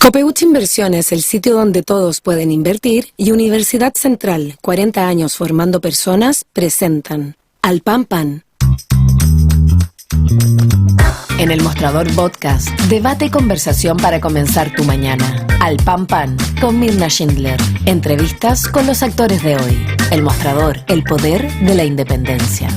Copeuch Inversiones, el sitio donde todos pueden invertir, y Universidad Central, 40 años formando personas, presentan Al Pan Pan. En el Mostrador Podcast, debate y conversación para comenzar tu mañana. Al Pan Pan, con Mirna Schindler. Entrevistas con los actores de hoy. El Mostrador, el poder de la independencia.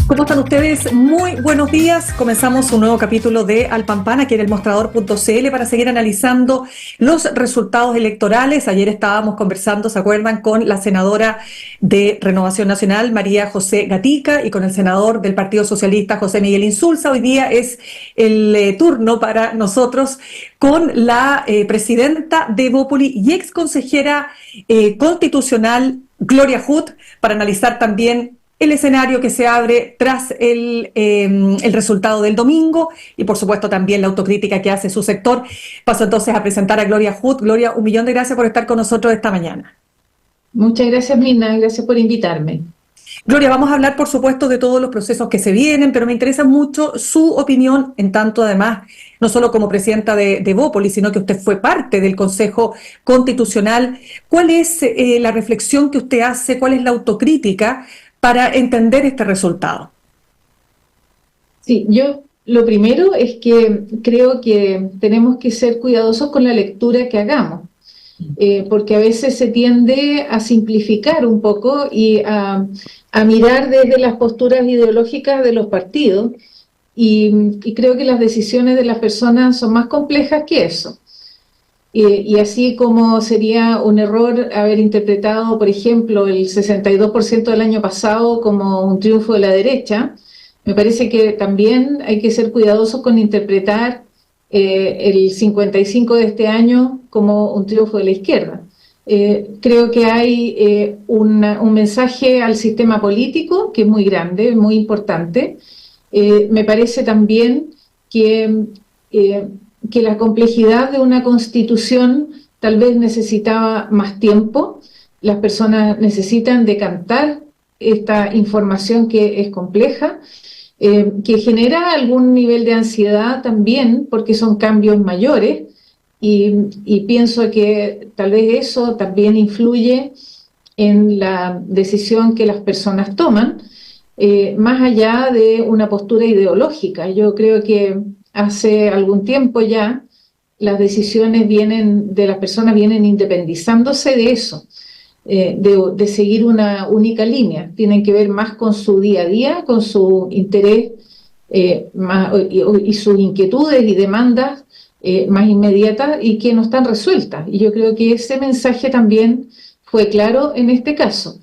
¿Cómo están ustedes? Muy buenos días. Comenzamos un nuevo capítulo de Al Pan Pan aquí en el mostrador.cl para seguir analizando los resultados electorales. Ayer estábamos conversando, ¿se acuerdan?, con la senadora de Renovación Nacional, María José Gatica, y con el senador del Partido Socialista, José Miguel Insulza. Hoy día es el turno para nosotros con la presidenta de Evópoli y ex consejera constitucional, Gloria Huth, para analizar también el escenario que se abre tras el resultado del domingo y, por supuesto, también la autocrítica que hace su sector. Paso entonces a presentar a Gloria Huth. Gloria, 1.000.000 de gracias por estar con nosotros esta mañana. Muchas gracias, Mina. Gracias por invitarme. Gloria, vamos a hablar, por supuesto, de todos los procesos que se vienen, pero me interesa mucho su opinión, en tanto, además, no solo como presidenta de Evópoli, sino que usted fue parte del Consejo Constitucional. ¿Cuál es la reflexión que usted hace? ¿Cuál es la autocrítica para entender este resultado? Sí, yo lo primero es que creo que tenemos que ser cuidadosos con la lectura que hagamos, porque a veces se tiende a simplificar un poco y a mirar desde las posturas ideológicas de los partidos, y creo que las decisiones de las personas son más complejas que eso. Y así como sería un error haber interpretado, por ejemplo, el 62% del año pasado como un triunfo de la derecha, me parece que también hay que ser cuidadosos con interpretar el 55% de este año como un triunfo de la izquierda. Creo que hay un mensaje al sistema político que es muy grande, muy importante. Me parece también que la complejidad de una constitución tal vez necesitaba más tiempo. Las personas necesitan decantar esta información que es compleja, que genera algún nivel de ansiedad también, porque son cambios mayores, y pienso que tal vez eso también influye en la decisión que las personas toman, más allá de una postura ideológica. Yo creo que hace algún tiempo ya las decisiones de las personas vienen independizándose de eso, de seguir una única línea. Tienen que ver más con su día a día, con su interés y sus inquietudes y demandas más inmediatas y que no están resueltas. Y yo creo que ese mensaje también fue claro en este caso.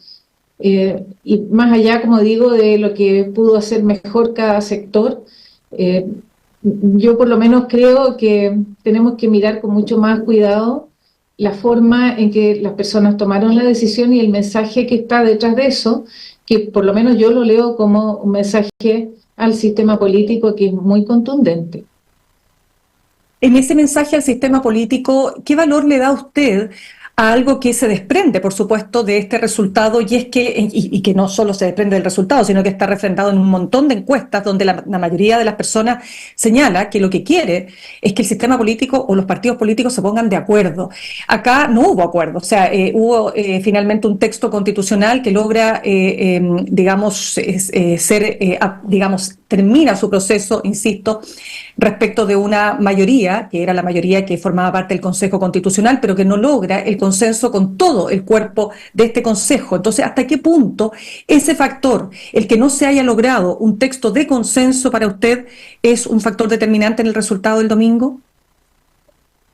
Y más allá, como digo, de lo que pudo hacer mejor cada sector, yo por lo menos creo que tenemos que mirar con mucho más cuidado la forma en que las personas tomaron la decisión y el mensaje que está detrás de eso, que por lo menos yo lo leo como un mensaje al sistema político que es muy contundente. En ese mensaje al sistema político, ¿qué valor le da usted a algo que se desprende, por supuesto, de este resultado, y es que, y que no solo se desprende del resultado, sino que está refrendado en un montón de encuestas donde la mayoría de las personas señala que lo que quiere es que el sistema político o los partidos políticos se pongan de acuerdo? Acá no hubo acuerdo, o sea, hubo finalmente un texto constitucional que logra, termina su proceso, insisto, respecto de una mayoría, que era la mayoría que formaba parte del Consejo Constitucional, pero que no logra el consenso con todo el cuerpo de este Consejo. Entonces, ¿hasta qué punto ese factor, el que no se haya logrado un texto de consenso para usted, es un factor determinante en el resultado del domingo?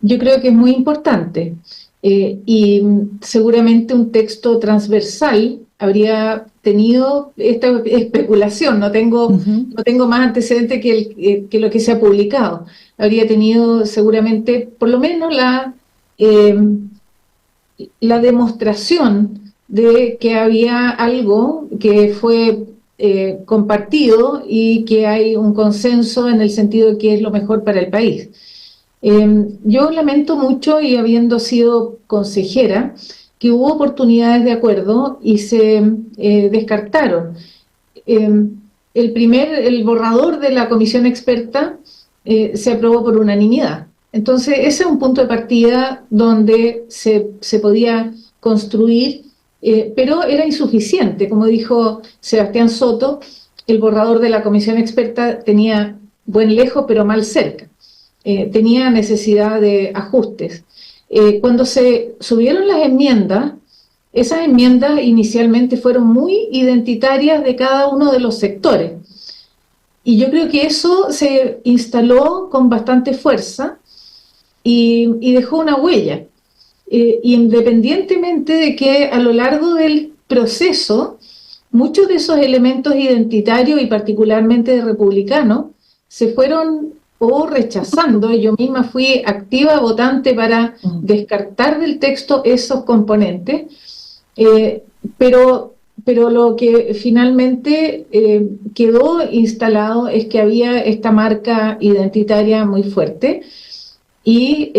Yo creo que es muy importante y seguramente un texto transversal habría tenido esta especulación, no tengo más antecedente que lo que se ha publicado. Habría tenido seguramente por lo menos la demostración de que había algo que fue compartido y que hay un consenso en el sentido de que es lo mejor para el país. Yo lamento mucho, y habiendo sido consejera, que hubo oportunidades de acuerdo y se descartaron. el borrador de la comisión experta se aprobó por unanimidad. Entonces, ese es un punto de partida donde se podía construir, pero era insuficiente. Como dijo Sebastián Soto, el borrador de la comisión experta tenía buen lejos, pero mal cerca. Tenía necesidad de ajustes. Cuando se subieron las enmiendas, esas enmiendas inicialmente fueron muy identitarias de cada uno de los sectores. Y yo creo que eso se instaló con bastante fuerza y dejó una huella. Independientemente de que a lo largo del proceso, muchos de esos elementos identitarios y particularmente republicanos se fueron o rechazando. Yo misma fui activa votante para descartar del texto esos componentes, pero lo que finalmente quedó instalado es que había esta marca identitaria muy fuerte y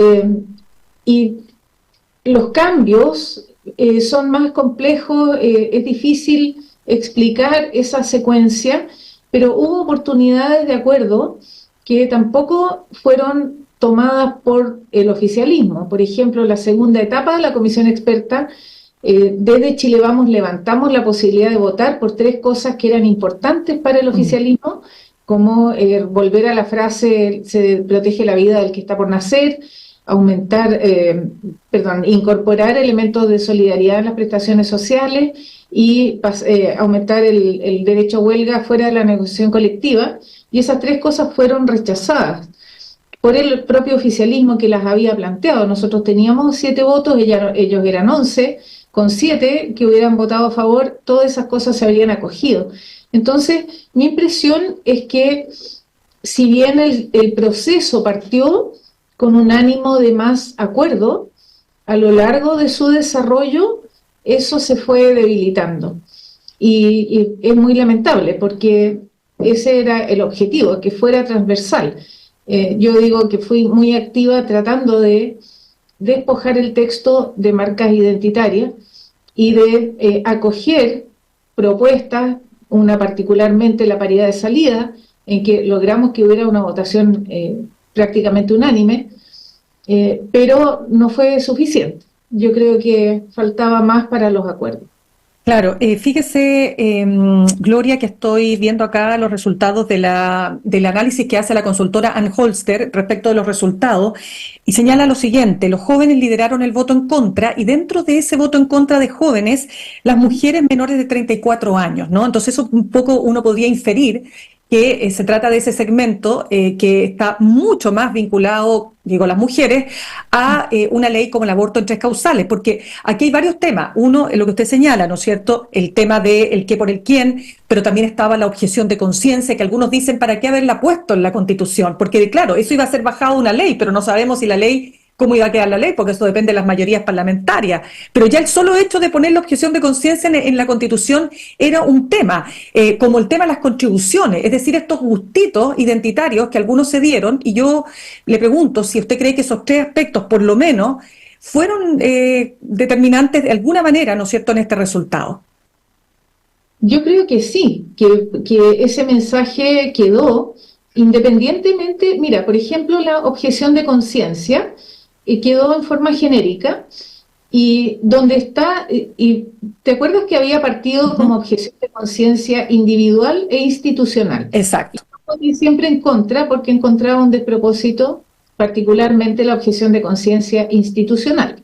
los cambios son más complejos, es difícil explicar esa secuencia, pero hubo oportunidades de acuerdo que tampoco fueron tomadas por el oficialismo. Por ejemplo, la segunda etapa de la comisión experta, desde Chile Vamos levantamos la posibilidad de votar por 3 cosas que eran importantes para el oficialismo, como volver a la frase se protege la vida del que está por nacer, incorporar elementos de solidaridad en las prestaciones sociales y aumentar el derecho a huelga fuera de la negociación colectiva, y esas 3 cosas fueron rechazadas por el propio oficialismo que las había planteado. Nosotros teníamos 7 votos, ellos eran 11, con 7 que hubieran votado a favor, todas esas cosas se habrían acogido. Entonces, mi impresión es que si bien el proceso partió con un ánimo de más acuerdo, a lo largo de su desarrollo eso se fue debilitando. Y es muy lamentable porque ese era el objetivo, que fuera transversal. Yo digo que fui muy activa tratando de despojar el texto de marcas identitarias y de acoger propuestas, una particularmente la paridad de salida, en que logramos que hubiera una votación prácticamente unánime, pero no fue suficiente. Yo creo que faltaba más para los acuerdos. Claro, fíjese, Gloria, que estoy viendo acá los resultados del análisis que hace la consultora Ann Holster respecto de los resultados, y señala lo siguiente: los jóvenes lideraron el voto en contra, y dentro de ese voto en contra de jóvenes, las mujeres menores de 34 años, ¿no? Entonces eso un poco uno podría inferir que se trata de ese segmento que está mucho más vinculado, digo, las mujeres, a una ley como el aborto en 3 causales, porque aquí hay varios temas. Uno, lo que usted señala, ¿no es cierto?, el tema del qué por el quién, pero también estaba la objeción de conciencia, que algunos dicen, ¿para qué haberla puesto en la Constitución? Porque, claro, eso iba a ser bajado de una ley, pero no sabemos si la ley, cómo iba a quedar la ley, porque eso depende de las mayorías parlamentarias. Pero ya el solo hecho de poner la objeción de conciencia en la Constitución era un tema, como el tema de las contribuciones, es decir, estos gustitos identitarios que algunos se dieron, y yo le pregunto si usted cree que esos 3 aspectos, por lo menos, fueron determinantes de alguna manera, ¿no es cierto?, en este resultado. Yo creo que sí, que ese mensaje quedó independientemente. Mira, por ejemplo, la objeción de conciencia quedó en forma genérica, y donde está, y ¿te acuerdas que había partido como objeción de conciencia individual e institucional? Exacto. Y siempre en contra, porque encontraba un despropósito, particularmente la objeción de conciencia institucional.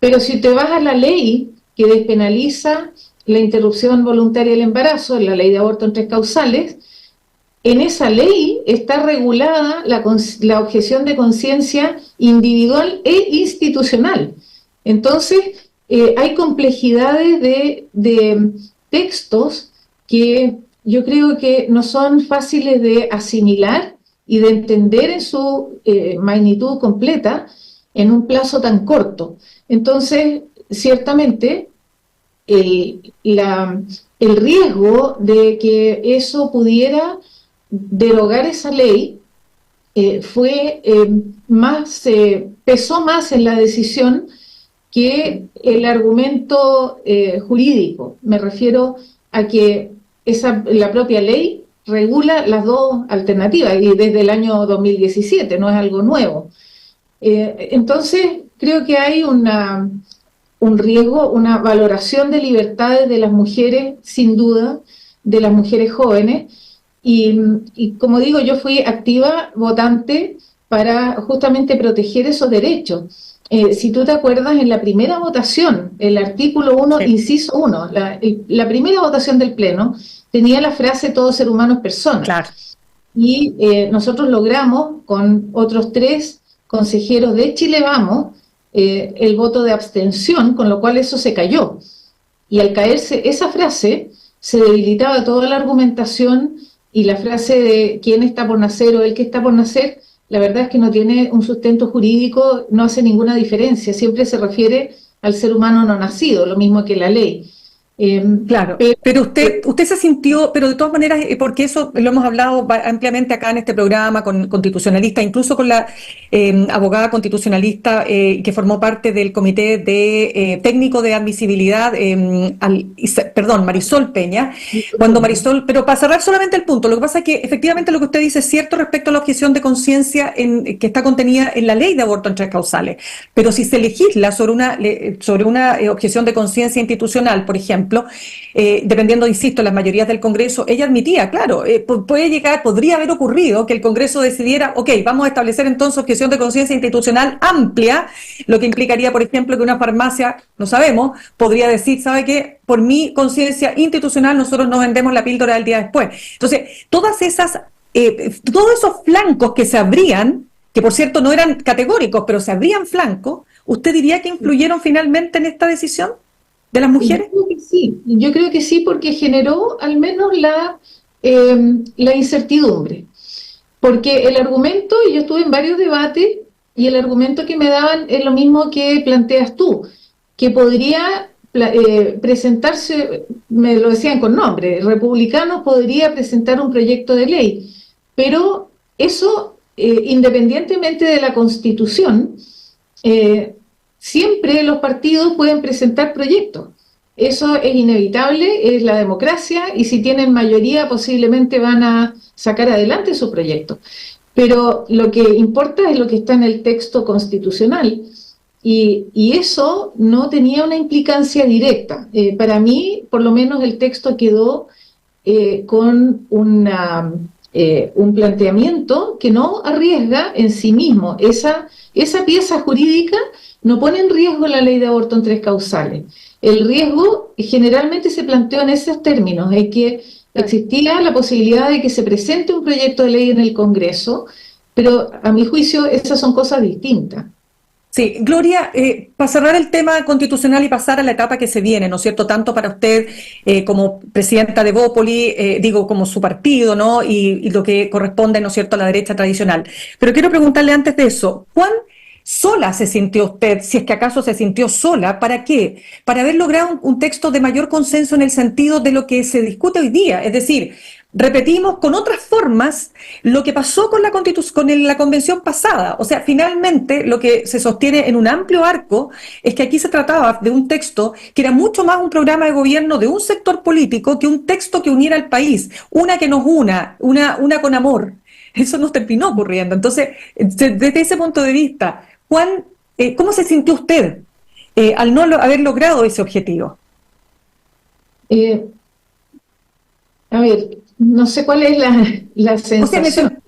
Pero si te vas a la ley que despenaliza la interrupción voluntaria del embarazo, la ley de aborto en 3 causales, en esa ley está regulada la objeción de conciencia individual e institucional. Entonces, hay complejidades de textos que yo creo que no son fáciles de asimilar y de entender en su magnitud completa en un plazo tan corto. Entonces, ciertamente, el riesgo de que eso pudiera derogar esa ley pesó más en la decisión que el argumento jurídico. Me refiero a que la propia ley regula las dos alternativas y desde el año 2017, no es algo nuevo. Entonces, creo que hay un riesgo, una valoración de libertades de las mujeres, sin duda, de las mujeres jóvenes. Y como digo, yo fui activa votante para justamente proteger esos derechos. Si tú te acuerdas, en la primera votación, el artículo 1, sí, inciso 1, la primera votación del Pleno, tenía la frase todo ser humano es persona. Claro. Y nosotros logramos, con otros 3 consejeros de Chile Vamos, el voto de abstención, con lo cual eso se cayó. Y al caerse esa frase, se debilitaba toda la argumentación, y la frase de quién está por nacer o el que está por nacer, la verdad es que no tiene un sustento jurídico, no hace ninguna diferencia, siempre se refiere al ser humano no nacido, lo mismo que la ley. Claro, pero usted se sintió, pero de todas maneras, porque eso lo hemos hablado ampliamente acá en este programa con constitucionalistas, incluso con la abogada constitucionalista que formó parte del comité de técnico de admisibilidad, Marisol Peña, cuando Marisol, pero para cerrar solamente el punto, lo que pasa es que efectivamente lo que usted dice es cierto respecto a la objeción de conciencia que está contenida en la ley de aborto en 3 causales, pero si se legisla sobre una objeción de conciencia institucional, por ejemplo, dependiendo, insisto, las mayorías del Congreso, ella admitía, claro, podría haber ocurrido que el Congreso decidiera, ok, vamos a establecer entonces objeción de conciencia institucional amplia, lo que implicaría, por ejemplo, que una farmacia, no sabemos, podría decir, ¿sabe qué? Por mi conciencia institucional nosotros no vendemos la píldora del día después. Entonces, todos esos flancos que se abrían, que por cierto no eran categóricos, pero se abrían flancos, ¿usted diría que influyeron finalmente en esta decisión de las mujeres? Yo creo que sí, porque generó al menos la incertidumbre. Porque el argumento, y yo estuve en varios debates, y el argumento que me daban es lo mismo que planteas tú, que podría presentarse, me lo decían con nombre, Republicanos podría presentar un proyecto de ley, pero eso, independientemente de la Constitución, siempre los partidos pueden presentar proyectos. Eso es inevitable, es la democracia, y si tienen mayoría posiblemente van a sacar adelante su proyecto. Pero lo que importa es lo que está en el texto constitucional, y eso no tenía una implicancia directa. Para mí, por lo menos, el texto quedó con un planteamiento que no arriesga en sí mismo. Esa pieza jurídica no pone en riesgo la ley de aborto en 3 causales. El riesgo generalmente se planteó en esos términos, es que existía la posibilidad de que se presente un proyecto de ley en el Congreso, pero a mi juicio esas son cosas distintas. Sí, Gloria, para cerrar el tema constitucional y pasar a la etapa que se viene, ¿no es cierto?, tanto para usted como presidenta de Bópoli, como su partido, ¿no?, y lo que corresponde, ¿no es cierto?, a la derecha tradicional. Pero quiero preguntarle antes de eso, ¿cuán sola se sintió usted, si es que acaso se sintió sola? ¿Para qué? Para haber logrado un texto de mayor consenso en el sentido de lo que se discute hoy día, es decir, repetimos con otras formas lo que pasó con la convención pasada. O sea, finalmente lo que se sostiene en un amplio arco es que aquí se trataba de un texto que era mucho más un programa de gobierno de un sector político que un texto que uniera al país, una que nos una con amor. Eso nos terminó ocurriendo. Entonces, desde ese punto de vista, ¿cómo se sintió usted al no haber logrado ese objetivo? A ver, no sé cuál es la sensación.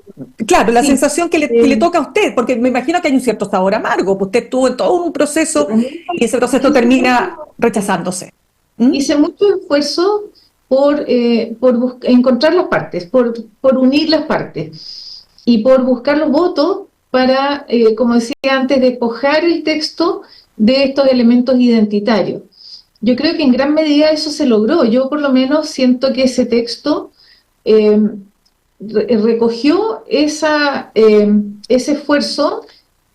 Claro, la sensación que le toca a usted, porque me imagino que hay un cierto sabor amargo, pues usted estuvo en todo un proceso y ese proceso termina rechazándose. Hice mucho esfuerzo por encontrar las partes, por unir las partes y por buscar los votos para, como decía antes, despojar el texto de estos elementos identitarios. Yo creo que en gran medida eso se logró. Yo por lo menos siento que ese texto recogió ese esfuerzo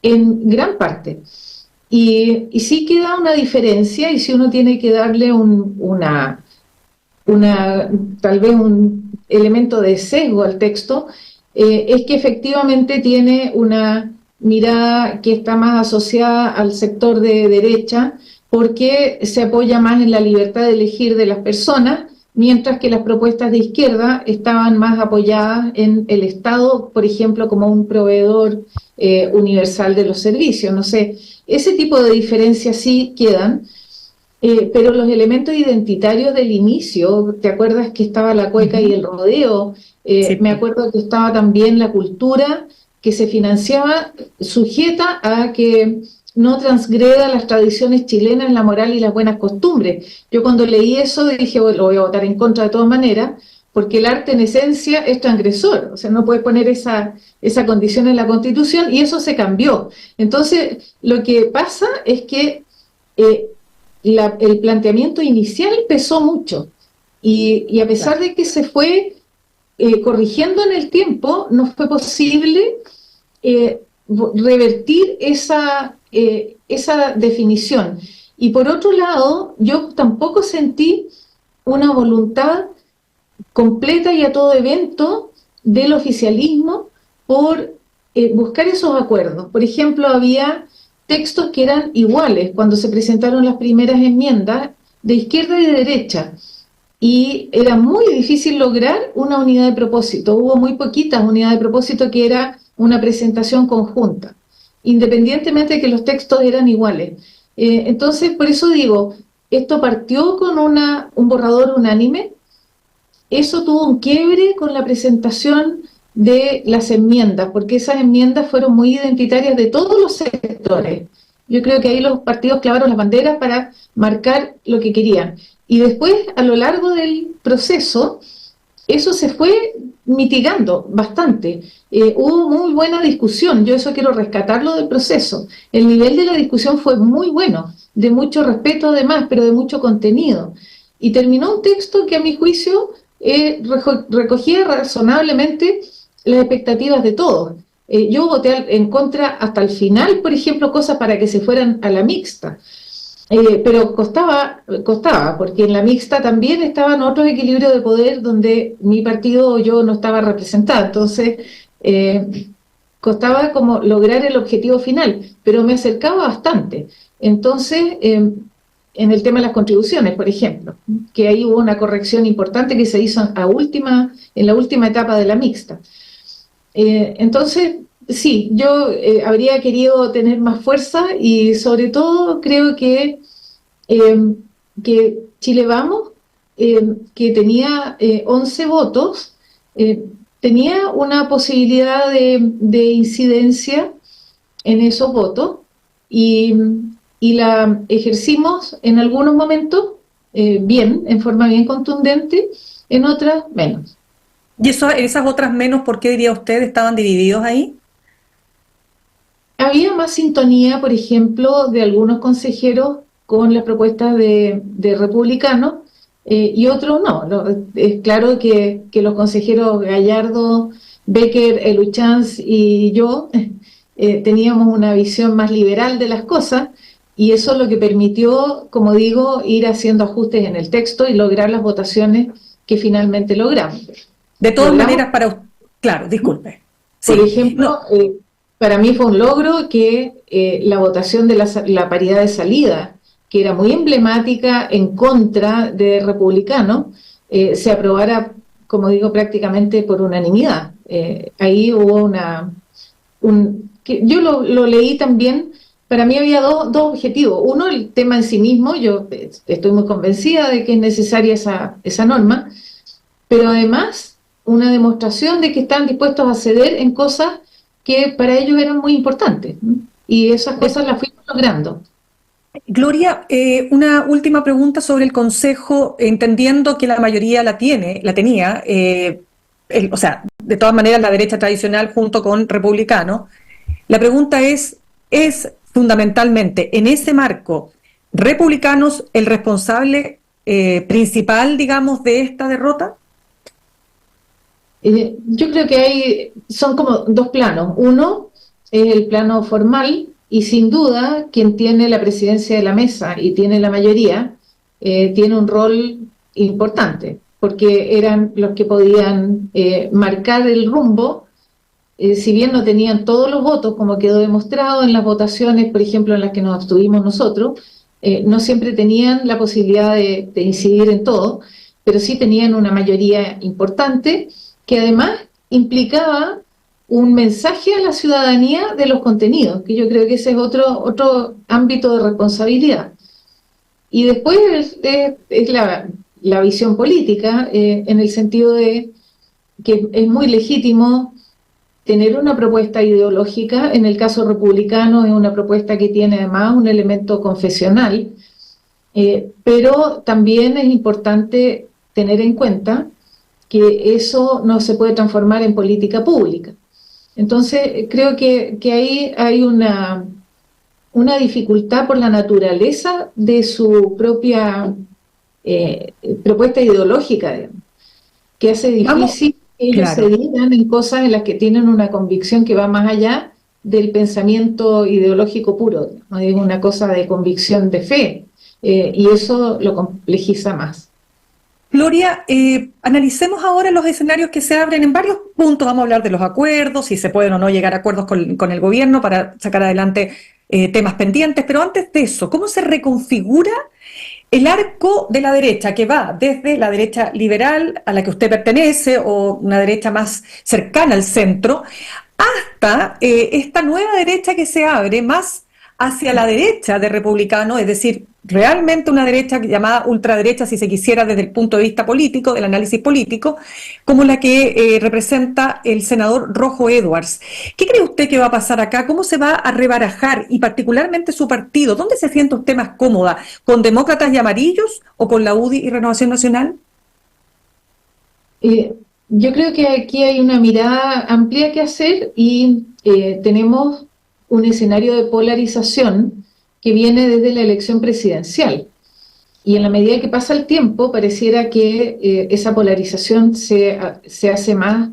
en gran parte. Y sí queda una diferencia, y si uno tiene que darle tal vez un elemento de sesgo al texto, es que efectivamente tiene una mirada que está más asociada al sector de derecha, porque se apoya más en la libertad de elegir de las personas mientras que las propuestas de izquierda estaban más apoyadas en el Estado, por ejemplo, como un proveedor universal de los servicios. No sé, ese tipo de diferencias sí quedan, pero los elementos identitarios del inicio, ¿te acuerdas que estaba la cueca y el rodeo? Sí. Me acuerdo que estaba también la cultura que se financiaba sujeta a que no transgreda las tradiciones chilenas, la moral y las buenas costumbres. Yo cuando leí eso dije, bueno, lo voy a votar en contra de todas maneras, porque el arte en esencia es transgresor, o sea, no puede poner esa condición en la Constitución, y eso se cambió. Entonces, lo que pasa es que el planteamiento inicial pesó mucho, y a pesar de que se fue corrigiendo en el tiempo, no fue posible revertir esa definición. Y por otro lado, yo tampoco sentí una voluntad completa y a todo evento del oficialismo por buscar esos acuerdos. Por ejemplo, había textos que eran iguales cuando se presentaron las primeras enmiendas de izquierda y de derecha, y era muy difícil lograr una unidad de propósito. Hubo muy poquitas unidades de propósito, que era una presentación conjunta, independientemente de que los textos eran iguales. Entonces, por eso digo, esto partió con un borrador unánime. Eso tuvo un quiebre con la presentación de las enmiendas, porque esas enmiendas fueron muy identitarias de todos los sectores. Yo creo que ahí los partidos clavaron las banderas para marcar lo que querían. Y después, a lo largo del proceso, eso se fue mitigando bastante. Hubo muy buena discusión, yo eso quiero rescatarlo del proceso. El nivel de la discusión fue muy bueno, de mucho respeto además, pero de mucho contenido. Y terminó un texto que a mi juicio recogía razonablemente las expectativas de todos. Yo voté en contra hasta el final, por ejemplo, cosas para que se fueran a la mixta. Pero costaba, porque en la mixta también estaban otros equilibrios de poder donde mi partido o yo no estaba representada. Entonces, costaba como lograr el objetivo final, pero me acercaba bastante. Entonces, en el tema de las contribuciones, por ejemplo, que ahí hubo una corrección importante que se hizo en la última etapa de la mixta. Entonces, sí, yo habría querido tener más fuerza, y sobre todo creo que Chile Vamos, que tenía 11 votos, tenía una posibilidad de incidencia en esos votos, y la ejercimos en algunos momentos bien, en forma bien contundente, en otras menos. ¿Y esas otras menos, por qué diría usted, estaban divididos ahí? Había más sintonía, por ejemplo, de algunos consejeros con las propuestas de republicanos, y otros no. Es claro que los consejeros Gallardo, Becker, Eluchans y yo teníamos una visión más liberal de las cosas, y eso es lo que permitió, como digo, ir haciendo ajustes en el texto y lograr las votaciones que finalmente logramos. De todas maneras, claro, disculpe. Por ejemplo, para mí fue un logro que la votación de la paridad de salida, que era muy emblemática en contra de republicanos, se aprobara, como digo, prácticamente por unanimidad. Ahí hubo yo lo leí también. Para mí había dos objetivos. Uno, el tema en sí mismo. Yo estoy muy convencida de que es necesaria esa norma, pero además una demostración de que están dispuestos a ceder en cosas que para ellos eran muy importantes, y esas cosas las fuimos logrando. Gloria, una última pregunta sobre el Consejo, entendiendo que la mayoría la tenía, o sea, de todas maneras la derecha tradicional junto con republicanos. La pregunta es fundamentalmente, en ese marco, ¿republicanos el responsable principal, digamos, de esta derrota? Yo creo que son como dos planos. Uno es el plano formal, y sin duda quien tiene la presidencia de la mesa y tiene la mayoría tiene un rol importante, porque eran los que podían marcar el rumbo. Si bien no tenían todos los votos, como quedó demostrado en las votaciones, por ejemplo, en las que nos abstuvimos nosotros, no siempre tenían la posibilidad de incidir en todo, pero sí tenían una mayoría importante que además implicaba un mensaje a la ciudadanía de los contenidos, que yo creo que ese es otro ámbito de responsabilidad. Y después es la visión política, en el sentido de que es muy legítimo tener una propuesta ideológica. En el caso republicano es una propuesta que tiene además un elemento confesional, pero también es importante tener en cuenta que eso no se puede transformar en política pública. Entonces, creo que ahí hay una dificultad por la naturaleza de su propia propuesta ideológica, digamos, que hace difícil que ellos se digan en cosas en las que tienen una convicción que va más allá del pensamiento ideológico puro, ¿no? Es una cosa de convicción de fe, y eso lo complejiza más. Gloria, analicemos ahora los escenarios que se abren en varios puntos. Vamos a hablar de los acuerdos, si se pueden o no llegar a acuerdos con el gobierno para sacar adelante temas pendientes, pero antes de eso, ¿cómo se reconfigura el arco de la derecha, que va desde la derecha liberal a la que usted pertenece, o una derecha más cercana al centro, hasta esta nueva derecha que se abre más hacia la derecha de republicano, es decir, realmente una derecha llamada ultraderecha, si se quisiera, desde el punto de vista político, del análisis político, como la que representa el senador Rojo Edwards? ¿Qué cree usted que va a pasar acá? ¿Cómo se va a rebarajar? Y particularmente su partido, ¿dónde se siente usted más cómoda? ¿Con demócratas y amarillos o con la UDI y Renovación Nacional? Yo creo que aquí hay una mirada amplia que hacer, y tenemos un escenario de polarización que viene desde la elección presidencial. Y en la medida que pasa el tiempo, pareciera que esa polarización se hace más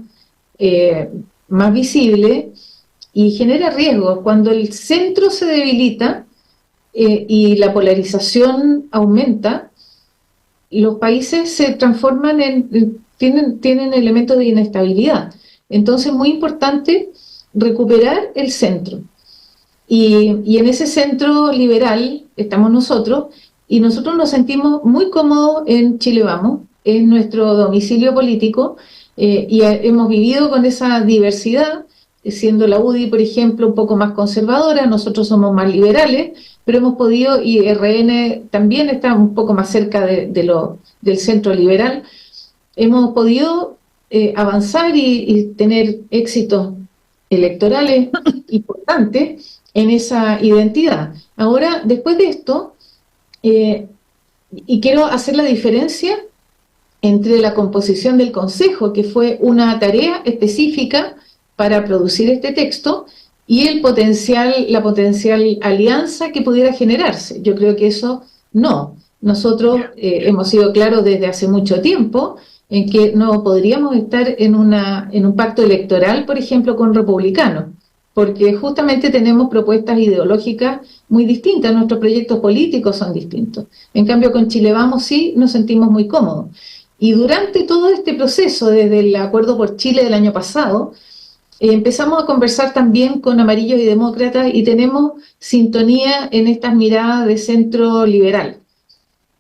visible y genera riesgos. Cuando el centro se debilita y la polarización aumenta, los países se transforman tienen elementos de inestabilidad. Entonces es muy importante recuperar el centro. Y en ese centro liberal estamos nosotros, y nosotros nos sentimos muy cómodos en Chile Vamos, es nuestro domicilio político, y hemos vivido con esa diversidad, siendo la UDI, por ejemplo, un poco más conservadora, nosotros somos más liberales, pero hemos podido, y RN también está un poco más cerca del centro liberal, hemos podido avanzar y tener éxitos electorales importantes en esa identidad. Ahora, después de esto, y quiero hacer la diferencia entre la composición del Consejo, que fue una tarea específica para producir este texto, y la potencial alianza que pudiera generarse. Yo creo que eso no. Nosotros hemos sido claros desde hace mucho tiempo en que no podríamos estar en un pacto electoral, por ejemplo, con republicanos, porque justamente tenemos propuestas ideológicas muy distintas, nuestros proyectos políticos son distintos. En cambio, con Chile Vamos sí nos sentimos muy cómodos. Y durante todo este proceso, desde el Acuerdo por Chile del año pasado, empezamos a conversar también con amarillos y demócratas, y tenemos sintonía en estas miradas de centro liberal.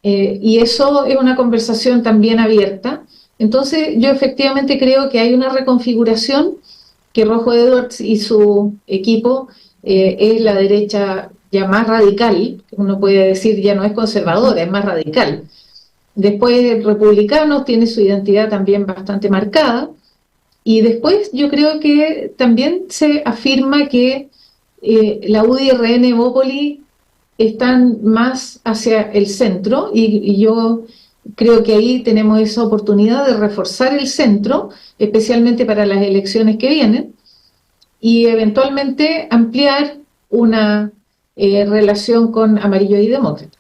Y eso es una conversación también abierta. Entonces, yo efectivamente creo que hay una reconfiguración, que Rojo Edwards y su equipo es la derecha ya más radical, uno puede decir ya no es conservadora, es más radical. Después Republicanos tiene su identidad también bastante marcada, y después yo creo que también se afirma que la UDI, RN, Evópoli están más hacia el centro, y yo creo que ahí tenemos esa oportunidad de reforzar el centro, especialmente para las elecciones que vienen, y eventualmente ampliar una relación con amarillo y demócrata.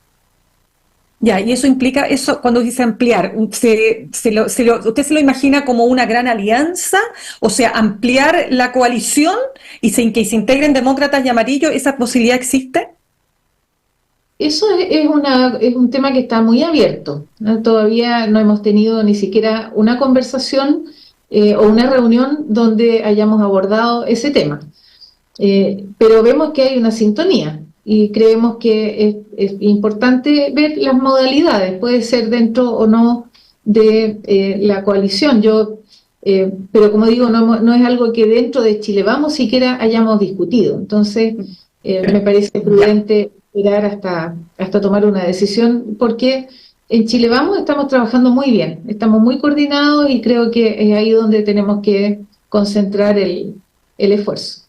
Ya, y eso implica, eso cuando dice ampliar, ¿usted se lo imagina como una gran alianza? O sea, ampliar la coalición y que se integren demócratas y amarillos, ¿esa posibilidad existe? Eso es un tema que está muy abierto, ¿no? Todavía no hemos tenido ni siquiera una conversación o una reunión donde hayamos abordado ese tema. Pero vemos que hay una sintonía, y creemos que es importante ver las modalidades. Puede ser dentro o no de la coalición. Pero como digo, no es algo que dentro de Chile Vamos siquiera hayamos discutido. Entonces, me parece prudente esperar hasta tomar una decisión, porque en Chile Vamos estamos trabajando muy bien, estamos muy coordinados y creo que es ahí donde tenemos que concentrar el esfuerzo.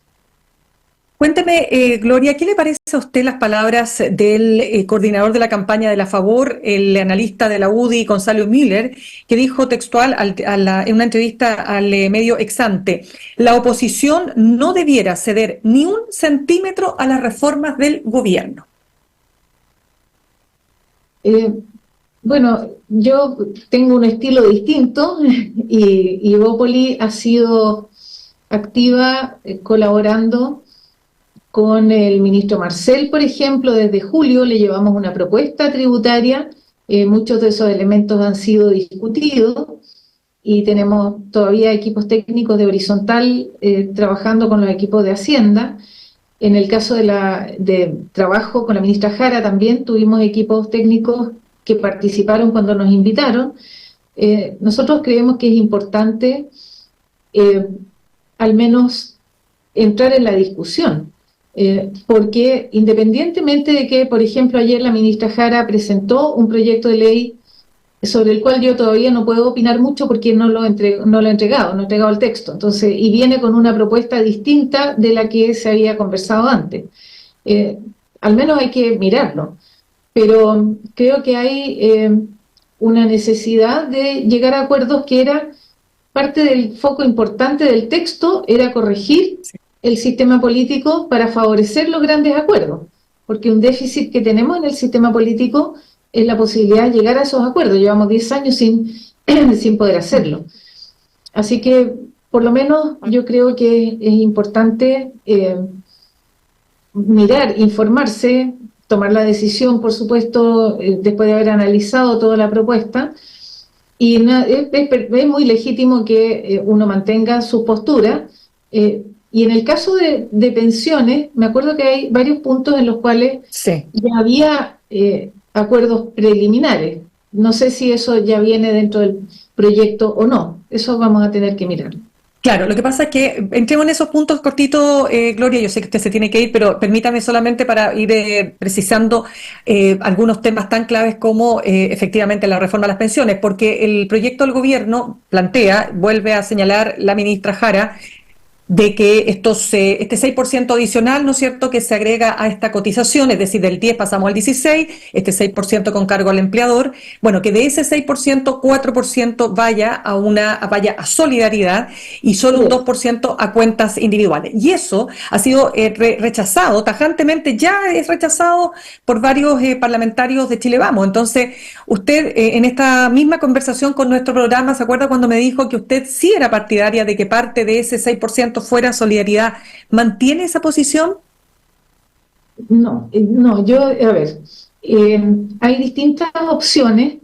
Cuénteme, Gloria, ¿qué le parece a usted las palabras del coordinador de la campaña de la Favor, el analista de la UDI, Gonzalo Müller, que dijo textual en una entrevista al medio Exante: la oposición no debiera ceder ni un centímetro a las reformas del gobierno? Bueno, yo tengo un estilo distinto y Evópoli ha sido activa colaborando con el ministro Marcel, por ejemplo. Desde julio le llevamos una propuesta tributaria, muchos de esos elementos han sido discutidos y tenemos todavía equipos técnicos de Horizontal trabajando con los equipos de Hacienda. En el caso de trabajo con la ministra Jara también tuvimos equipos técnicos que participaron cuando nos invitaron. Nosotros creemos que es importante al menos entrar en la discusión. Porque independientemente de que, por ejemplo, ayer la ministra Jara presentó un proyecto de ley sobre el cual yo todavía no puedo opinar mucho porque no lo ha entregado el texto, entonces, y viene con una propuesta distinta de la que se había conversado antes. Al menos hay que mirarlo, pero creo que hay una necesidad de llegar a acuerdos que era parte del foco importante del texto, era corregir el sistema político para favorecer los grandes acuerdos, porque un déficit que tenemos en el sistema político es la posibilidad de llegar a esos acuerdos. Llevamos 10 años sin poder hacerlo. Así que, por lo menos, yo creo que es importante mirar, informarse, tomar la decisión, por supuesto, después de haber analizado toda la propuesta. Y es muy legítimo que uno mantenga su postura. Y en el caso de pensiones, me acuerdo que hay varios puntos en los cuales ya había acuerdos preliminares. No sé si eso ya viene dentro del proyecto o no. Eso vamos a tener que mirar. Claro, lo que pasa es que entremos en esos puntos cortitos, Gloria. Yo sé que usted se tiene que ir, pero permítame solamente para ir precisando algunos temas tan claves como efectivamente la reforma a las pensiones, porque el proyecto del gobierno plantea, vuelve a señalar la ministra Jara, de que este 6% adicional, ¿no es cierto?, que se agrega a esta cotización, es decir, del 10 pasamos al 16, este 6% con cargo al empleador, bueno, que de ese 6%, 4% vaya a solidaridad y solo un 2% a cuentas individuales. Y eso ha sido rechazado tajantemente, ya es rechazado por varios parlamentarios de Chile Vamos. Entonces, usted en esta misma conversación con nuestro programa, ¿se acuerda cuando me dijo que usted sí era partidaria de que parte de ese 6% fuera solidaridad? ¿Mantiene esa posición? No, hay distintas opciones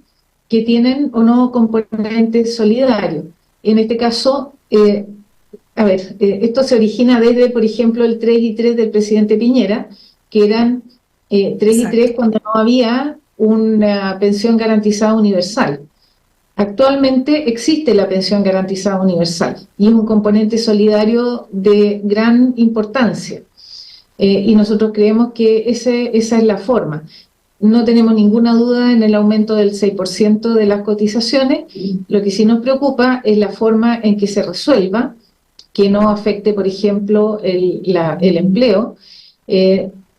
que tienen o no componentes solidarios. En este caso, esto se origina desde, por ejemplo, el 3 y 3 del presidente Piñera, que eran 3 y 3 cuando no había una pensión garantizada universal. Actualmente existe la pensión garantizada universal y es un componente solidario de gran importancia. Y nosotros creemos que esa es la forma. No tenemos ninguna duda en el aumento del 6% de las cotizaciones. Lo que sí nos preocupa es la forma en que se resuelva, que no afecte, por ejemplo, el empleo,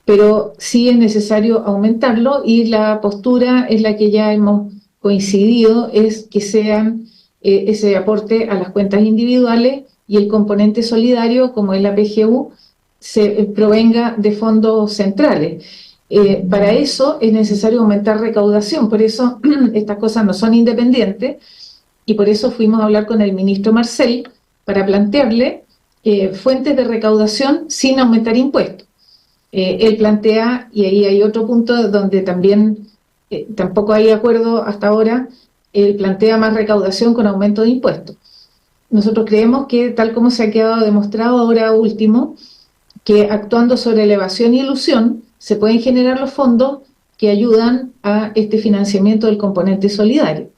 pero sí es necesario aumentarlo y la postura es la que ya hemos coincidido, es que sean ese aporte a las cuentas individuales y el componente solidario, como es la PGU, se provenga de fondos centrales. Para eso es necesario aumentar recaudación, por eso estas cosas no son independientes y por eso fuimos a hablar con el ministro Marcel para plantearle fuentes de recaudación sin aumentar impuestos. Él plantea, y ahí hay otro punto donde también tampoco hay acuerdo hasta ahora, él plantea más recaudación con aumento de impuestos. Nosotros creemos que, tal como se ha quedado demostrado ahora último, que actuando sobre elevación y ilusión se pueden generar los fondos que ayudan a este financiamiento del componente solidario.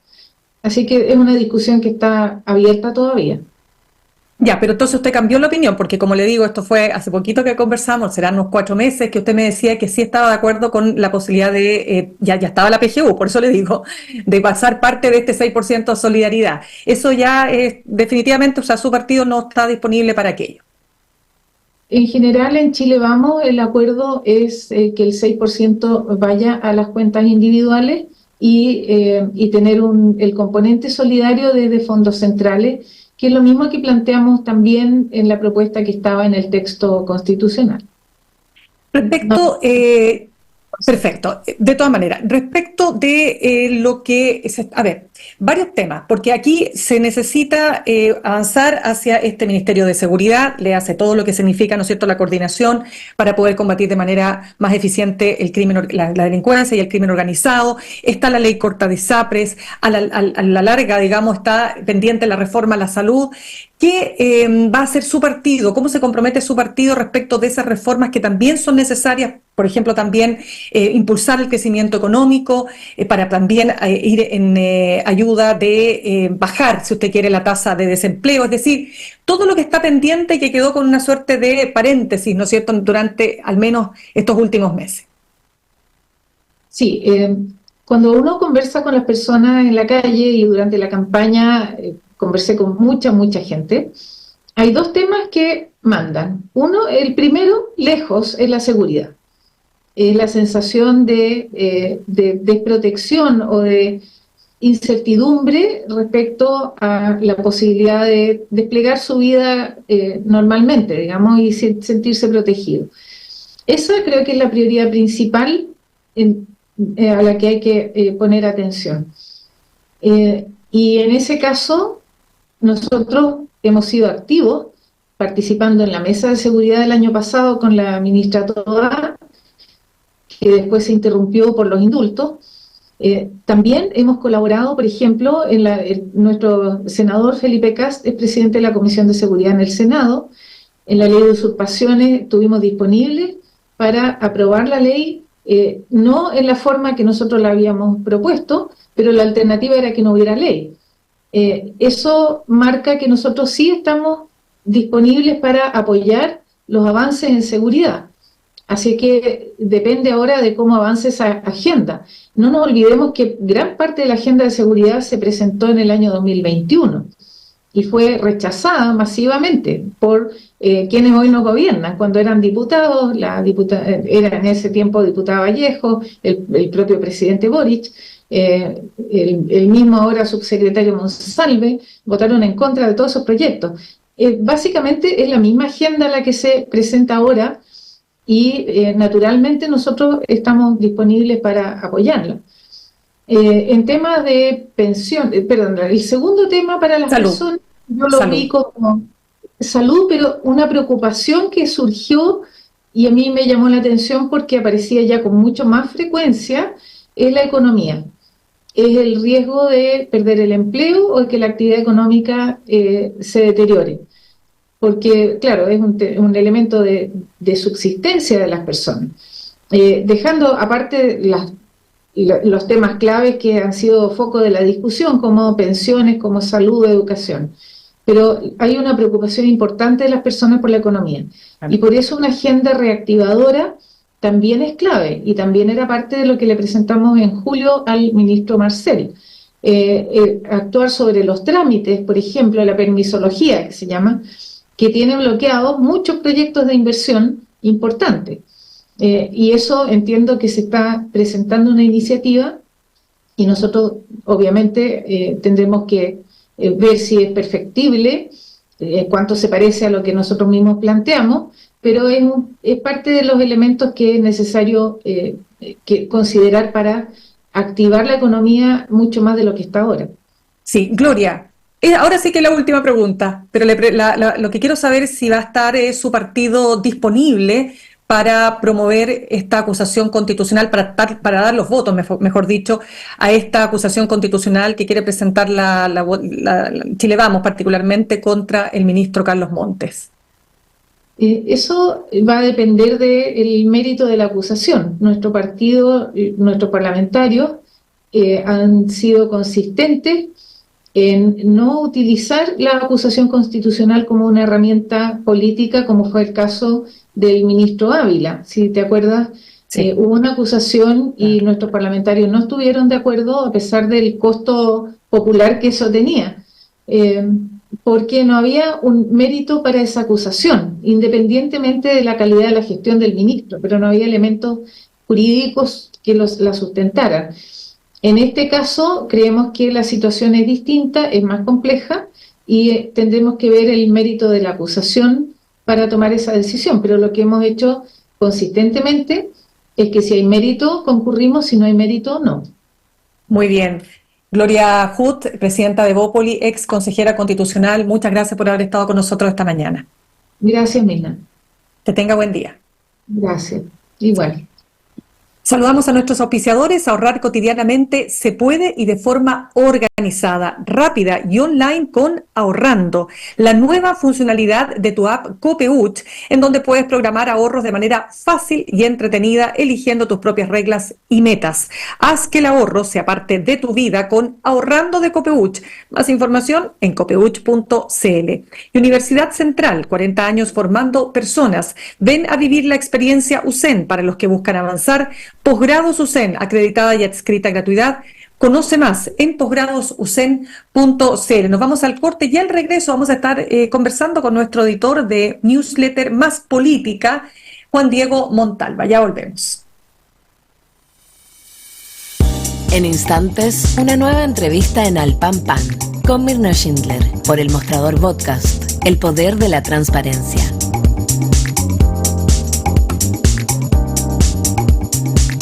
Así que es una discusión que está abierta todavía. Ya, pero entonces usted cambió la opinión, porque como le digo, esto fue hace poquito que conversamos, serán unos 4 meses, que usted me decía que sí estaba de acuerdo con la posibilidad de, ya estaba la PGU, por eso le digo, de pasar parte de este 6% a solidaridad. Eso ya es definitivamente, o sea, su partido no está disponible para aquello. En general, en Chile Vamos, el acuerdo es que el 6% vaya a las cuentas individuales y tener el componente solidario desde fondos centrales, que es lo mismo que planteamos también en la propuesta que estaba en el texto constitucional. Respecto, perfecto. De todas maneras, respecto de lo que... A ver, varios temas, porque aquí se necesita avanzar hacia este Ministerio de Seguridad, le hace todo lo que significa, ¿no es cierto?, la coordinación para poder combatir de manera más eficiente el crimen, la delincuencia y el crimen organizado. Está la ley corta de SAPRES, a la larga, digamos, está pendiente la reforma a la salud. ¿Qué va a hacer su partido? ¿Cómo se compromete su partido respecto de esas reformas que también son necesarias? Por ejemplo, también impulsar el crecimiento económico para también ir en ayuda de bajar, si usted quiere, la tasa de desempleo. Es decir, todo lo que está pendiente y que quedó con una suerte de paréntesis, ¿no es cierto?, durante al menos estos últimos meses. Sí, cuando uno conversa con las personas en la calle y durante la campaña, conversé con mucha gente, hay dos temas que mandan. Uno, el primero, lejos, es la seguridad. Es la sensación de desprotección o de incertidumbre respecto a la posibilidad de desplegar su vida normalmente, digamos, y sentirse protegido. Esa creo que es la prioridad principal a la que hay que poner atención. Y en ese caso, nosotros hemos sido activos participando en la mesa de seguridad del año pasado con la ministra Toa, que después se interrumpió por los indultos. También hemos colaborado, por ejemplo, nuestro senador Felipe Kast es presidente de la Comisión de Seguridad en el Senado. En la ley de usurpaciones estuvimos disponibles para aprobar la ley, no en la forma que nosotros la habíamos propuesto, pero la alternativa era que no hubiera ley. Eso marca que nosotros sí estamos disponibles para apoyar los avances en seguridad. Así que depende ahora de cómo avance esa agenda. No nos olvidemos que gran parte de la agenda de seguridad se presentó en el año 2021 y fue rechazada masivamente por quienes hoy nos gobiernan. Cuando eran diputados, era en ese tiempo diputada Vallejo, el propio presidente Boric, el mismo ahora subsecretario Monsalve, votaron en contra de todos esos proyectos. Básicamente es la misma agenda la que se presenta ahora y naturalmente nosotros estamos disponibles para apoyarla. En temas de pensión, perdón, el segundo tema para las personas, yo lo vi como salud, pero una preocupación que surgió y a mí me llamó la atención porque aparecía ya con mucho más frecuencia, es la economía. Es el riesgo de perder el empleo o de que la actividad económica se deteriore. Porque, claro, es un elemento de subsistencia de las personas. Dejando aparte los temas claves que han sido foco de la discusión, como pensiones, como salud, educación. Pero hay una preocupación importante de las personas por la economía. Y por eso una agenda reactivadora también es clave, y también era parte de lo que le presentamos en julio al ministro Marcel. Actuar sobre los trámites, por ejemplo, la permisología, que se llama, que tiene bloqueados muchos proyectos de inversión importantes. Y eso entiendo que se está presentando una iniciativa y nosotros obviamente tendremos que ver si es perfectible, cuánto se parece a lo que nosotros mismos planteamos, pero es parte de los elementos que es necesario que considerar para activar la economía mucho más de lo que está ahora. Sí, Gloria. Ahora sí que la última pregunta, pero lo que quiero saber es si va a estar su partido disponible para promover esta acusación constitucional, para dar los votos, mejor dicho, a esta acusación constitucional que quiere presentar Chile Vamos, particularmente contra el ministro Carlos Montes. Eso va a depender del mérito de la acusación. Nuestro partido, nuestros parlamentarios han sido consistentes en no utilizar la acusación constitucional como una herramienta política, como fue el caso del ministro Ávila. Si te acuerdas, sí. Hubo una acusación y nuestros parlamentarios no estuvieron de acuerdo a pesar del costo popular que eso tenía, porque no había un mérito para esa acusación, independientemente de la calidad de la gestión del ministro, pero no había elementos jurídicos que la sustentaran. En este caso, creemos que la situación es distinta, es más compleja y tendremos que ver el mérito de la acusación para tomar esa decisión. Pero lo que hemos hecho consistentemente es que si hay mérito, concurrimos, si no hay mérito, no. Muy bien. Gloria Huth, presidenta de Evópoli, ex consejera constitucional, muchas gracias por haber estado con nosotros esta mañana. Gracias, Mirna. Que tenga buen día. Gracias. Igual. Saludamos a nuestros auspiciadores. Ahorrar cotidianamente se puede y de forma organizada, rápida y online con Ahorrando, la nueva funcionalidad de tu app Copeuch, en donde puedes programar ahorros de manera fácil y entretenida, eligiendo tus propias reglas y metas. Haz que el ahorro sea parte de tu vida con Ahorrando de Copeuch. Más información en copeuch.cl. Y Universidad Central, 40 años formando personas. Ven a vivir la experiencia USEN para los que buscan avanzar. Posgrados USEN, acreditada y adscrita a gratuidad. Conoce más en posgradosusen.cl. Nos vamos al corte y al regreso vamos a estar conversando con nuestro editor de newsletter Más Política, Juan Diego Montalva. Ya volvemos. En instantes, una nueva entrevista en Al Pan Pan con Mirna Schindler por El Mostrador Podcast, el poder de la transparencia.